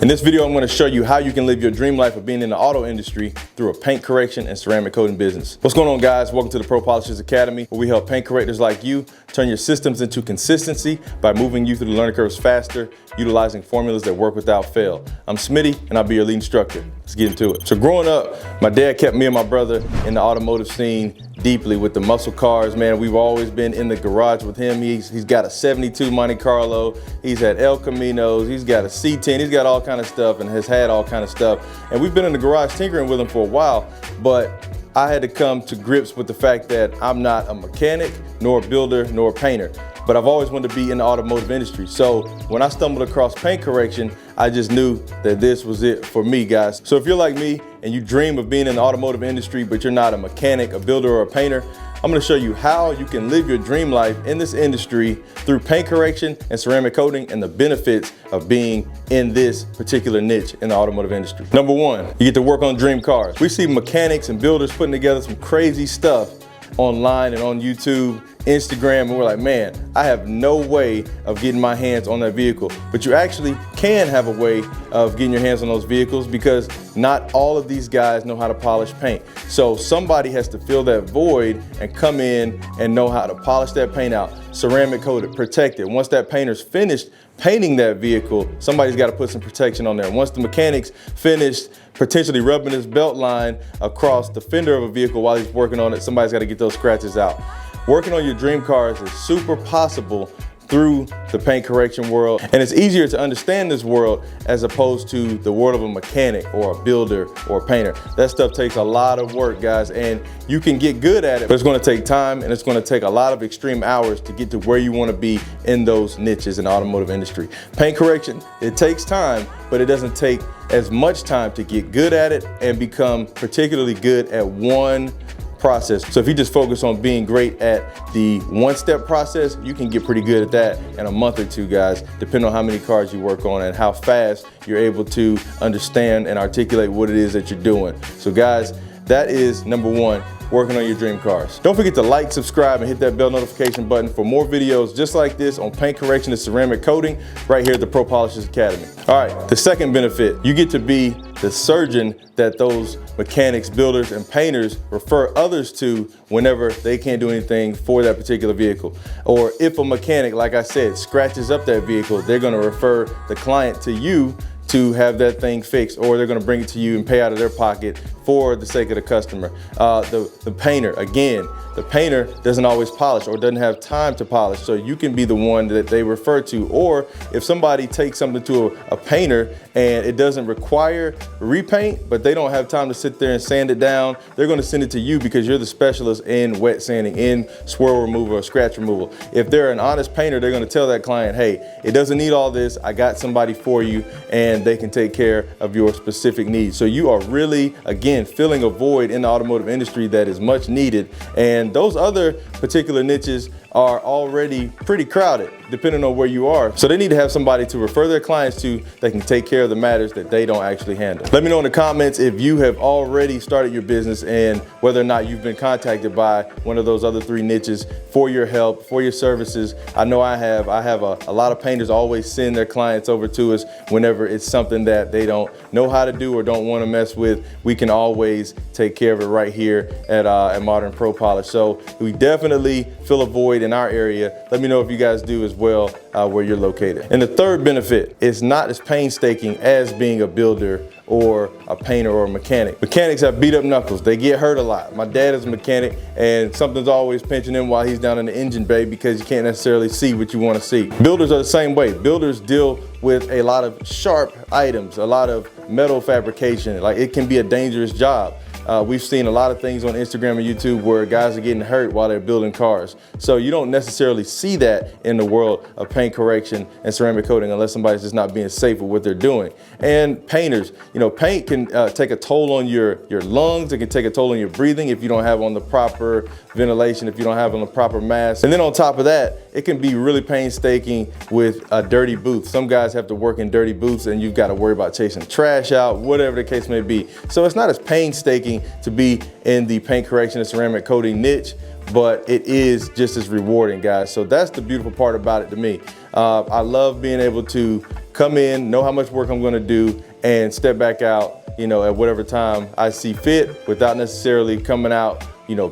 In this video, I'm going to show you how you can live your dream life of being in the auto industry through a paint correction and ceramic coating business. What's going on, guys? Welcome to the Pro Polishers Academy, where we help paint correctors like you turn your systems into consistency by moving you through the learning curves faster, utilizing formulas that work without fail. I'm Smitty, and I'll be your lead instructor. Let's get into it. So growing up, my dad kept me and my brother in the automotive scene deeply with the muscle cars, man. We've always been in the garage with him. He's got a 72 Monte Carlo. He's had El Caminos. He's got a C10. He's got all kind of stuff and has had all kind of stuff. And we've been in the garage tinkering with him for a while, but I had to come to grips with the fact that I'm not a mechanic, nor a builder, nor a painter. But I've always wanted to be in the automotive industry. So when I stumbled across paint correction, I just knew that this was it for me, guys. So if you're like me and you dream of being in the automotive industry, but you're not a mechanic, a builder, or a painter, I'm gonna show you how you can live your dream life in this industry through paint correction and ceramic coating and the benefits of being in this particular niche in the automotive industry. Number one, you get to work on dream cars. We see mechanics and builders putting together some crazy stuff online and on YouTube, Instagram, and we're like, man, I have no way of getting my hands on that vehicle. But you actually can have a way of getting your hands on those vehicles because not all of these guys know how to polish paint. So somebody has to fill that void and come in and know how to polish that paint out, ceramic coat it, protect it. Once that painter's finished painting that vehicle, somebody's got to put some protection on there. Once the mechanic's finished potentially rubbing his belt line across the fender of a vehicle while he's working on it, somebody's got to get those scratches out. Working on your dream cars is super possible through the paint correction world, and it's easier to understand this world as opposed to the world of a mechanic or a builder or a painter. That stuff takes a lot of work, guys, and you can get good at it, but it's going to take time and it's going to take a lot of extreme hours to get to where you want to be in those niches in the automotive industry. Paint correction, it takes time, but it doesn't take as much time to get good at it and become particularly good at one process. So if you just focus on being great at the one-step process, you can get pretty good at that in a month or two, guys, depending on how many cars you work on and how fast you're able to understand and articulate what it is that you're doing. So guys, that is number one, working on your dream cars. Don't forget to like, subscribe, and hit that bell notification button for more videos just like this on paint correction and ceramic coating right here at the Pro Polishers Academy. All right, the second benefit, you get to be the surgeon that those mechanics, builders, and painters refer others to whenever they can't do anything for that particular vehicle. Or if a mechanic, like I said, scratches up that vehicle, they're gonna refer the client to you to have that thing fixed, or they're gonna bring it to you and pay out of their pocket for the sake of the customer. The painter, again, the painter doesn't always polish or doesn't have time to polish, so you can be the one that they refer to. Or if somebody takes something to a painter and it doesn't require repaint, but they don't have time to sit there and sand it down, they're gonna send it to you because you're the specialist in wet sanding, in swirl removal or scratch removal. If they're an honest painter, they're gonna tell that client, hey, it doesn't need all this, I got somebody for you, and they can take care of your specific needs. So you are really, again, filling a void in the automotive industry that is much needed. And those other particular niches are already pretty crowded, depending on where you are. So they need to have somebody to refer their clients to that can take care of the matters that they don't actually handle. Let me know in the comments if you have already started your business and whether or not you've been contacted by one of those other three niches for your help, for your services. I know I have. A lot of painters always send their clients over to us whenever it's something that they don't know how to do or don't want to mess with. We can always take care of it right here at Modern Pro Polish. So we definitely fill a void in our area. Let me know if you guys do as well where you're located. And the third benefit is not as painstaking as being a builder or a painter or a mechanic. Mechanics have beat up knuckles. They get hurt a lot. My dad is a mechanic and something's always pinching him while he's down in the engine bay because you can't necessarily see what you want to see. Builders are the same way. Builders deal with a lot of sharp items, a lot of metal fabrication. Like, it can be a dangerous job. We've seen a lot of things on Instagram and YouTube where guys are getting hurt while they're building cars. So you don't necessarily see that in the world of paint correction and ceramic coating unless somebody's just not being safe with what they're doing. And painters, you know, paint can take a toll on your lungs. It can take a toll on your breathing if you don't have on the proper ventilation, if you don't have on the proper mask. And then on top of that, it can be really painstaking with a dirty booth. Some guys have to work in dirty booths and you've got to worry about chasing trash out, whatever the case may be. So it's not as painstaking to be in the paint correction and ceramic coating niche, but it is just as rewarding, guys. So that's the beautiful part about it to me. I love being able to come in, know how much work I'm gonna do, and step back out, at whatever time I see fit without necessarily coming out,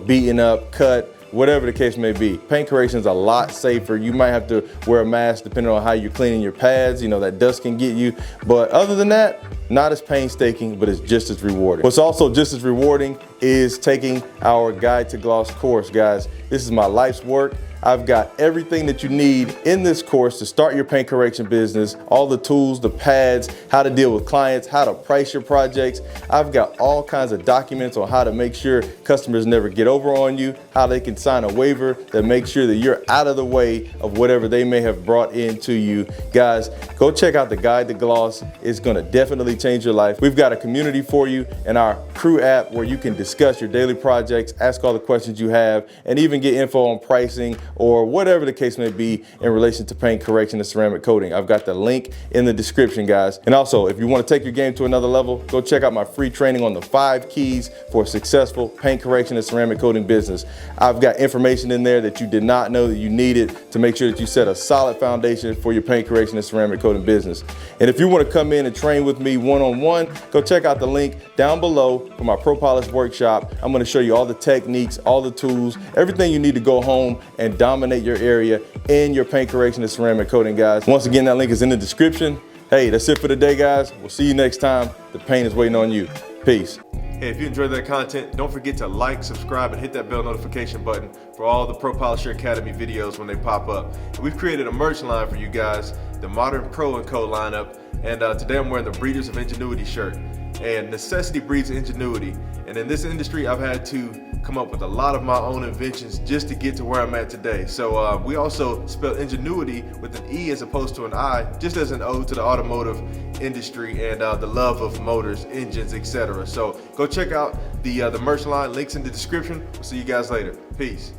beaten up, cut, whatever the case may be. Paint correction is a lot safer. You might have to wear a mask depending on how you're cleaning your pads. That dust can get you. But other than that, not as painstaking, but it's just as rewarding. What's also just as rewarding is taking our Guide to Gloss course, guys. This is my life's work. I've got everything that you need in this course to start your paint correction business, all the tools, the pads, how to deal with clients, how to price your projects. I've got all kinds of documents on how to make sure customers never get over on you, how they can sign a waiver that makes sure that you're out of the way of whatever they may have brought into you. Guys, go check out the Guide to Gloss. It's gonna definitely change your life. We've got a community for you in our Crew app where you can discuss your daily projects, ask all the questions you have, and even get info on pricing or whatever the case may be in relation to paint correction and ceramic coating. I've got the link in the description, guys. And also, if you want to take your game to another level, go check out my free training on the 5 keys for a successful paint correction and ceramic coating business. I've got information in there that you did not know that you needed to make sure that you set a solid foundation for your paint correction and ceramic coating business. And if you want to come in and train with me one-on-one, go check out the link down below for my Pro Polish workshop. I'm going to show you all the techniques, all the tools, everything you need to go home and dominate your area in your paint correction and ceramic coating, guys. Once again, that link is in the description. Hey, that's it for today, guys. We'll see you next time. The paint is waiting on you. Peace. Hey, if you enjoyed that content, don't forget to like, subscribe, and hit that bell notification button for all the Pro Polisher Academy videos when they pop up. And we've created a merch line for you guys, the Modern Pro & Co lineup. And today I'm wearing the Breeders of Ingenuity shirt. And necessity breeds ingenuity. And in this industry, I've had to come up with a lot of my own inventions just to get to where I'm at today. So we also spell ingenuity with an E as opposed to an I, just as an ode to the automotive industry and the love of motors, engines, etc. So go check out the merch line, links in the description. We'll see you guys later. Peace.